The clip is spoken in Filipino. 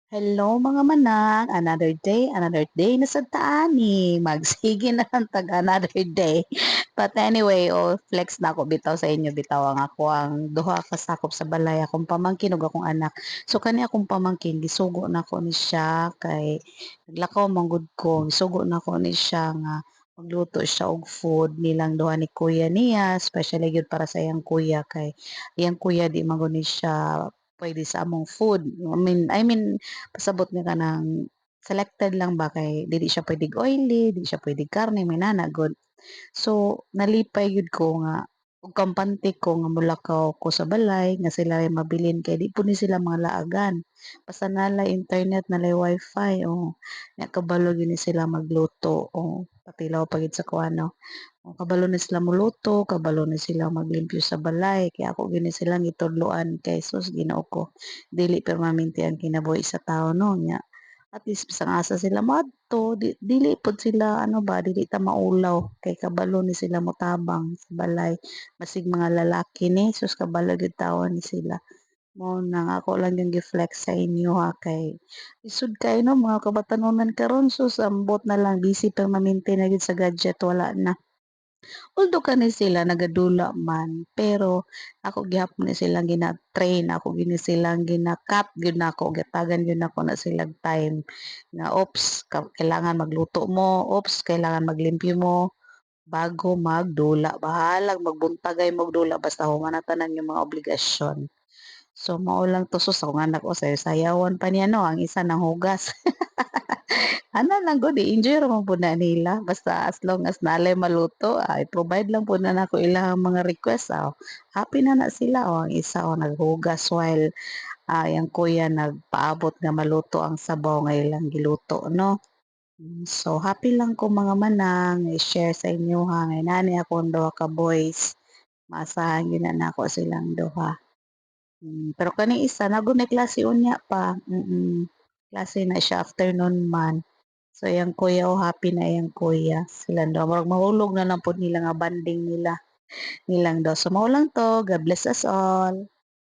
Hello mga manang, another day na sad ta ani, magsige na lang tag another day. But anyway, flex na ako bitaw sa inyo bitaw ang ako ang duha ka sakop sa balay akong pamangkin ug akong anak. So kani akong pamangkin gisugo na ko ni siya kay naglakaw man gud ko, gisugo na ko ni siya nga magluto siya og food nilang duha ni kuya niya, especially gyud para sa iyang kuya kay iyang kuya di man gud ni siya puwede sa among food. I mean pasabot nga kanang selected lang ba kay dili siya puwedeng oily, dili siya puwedeng karne, may nana gud. So, nalipay gyud ko nga ug kampante ko nga molakaw ko sa balay nga sila ay mabilin kay di pud ni sila malaagan. Basta nalay internet, nalay wifi, nya kabalo gyud ni sila magluto, patilaw pa gyud sa kuano. Kabalo na sila moluto, kabalo na sila maglimpyo sa balay, kaya ako gini silang gitudloan kay sus Ginoo ko, dili permanente ang kinabuhi sa tao no nya. At least bisan asa sila moadto, dili pod sila ano ba, dili ta maulaw kay kabalo ni sila motabang sa balay. Basig mga lalaki ni sus kabalo gyud tawon ni sila. Mao na nga ako lang yung gi-flex sa inyo ha kay isud kay no mga kabatanunan karon sus ambot na lang busy permanente na gyud sa gadget wala na. Although kani sila nagadula man, pero ako gihapon ni silang gina-train, ako gini silang gina-cut gyud nako, gihatagan gyud nako na silang time nga, "Oops, kailangan magluto mo, oops, kailangan maglimpyo mo bago magdula." Bahalag magbuntagay magdula basta human na tanan yung mga obligasyon. So, mao lang to sus akong anak, sayaw-sayawan pa niya no, ang isa nanghugas. Ano lang gud i-enjoy ra man pud na nila basta as long as nalay maluto, i-provide lang pud na nako ilang mga request, happy na na sila. Ang isa, naghugas while, yang kuya nagpaabot nga maluto ang sabaw nga ilang giluto 'no. So happy lang ko mga manang i-share sa inyo ha, nga inani akong duha ka boys, maasahan gyud na nako silang duha. Pero kaning isa nagunay klase unya pa, klase na siya afternoon man. So yang kuya happy na yang kuya, silang daw murag mahulog na lang pod nila nga bonding nilang daw. So mao lang 'to, God bless us all.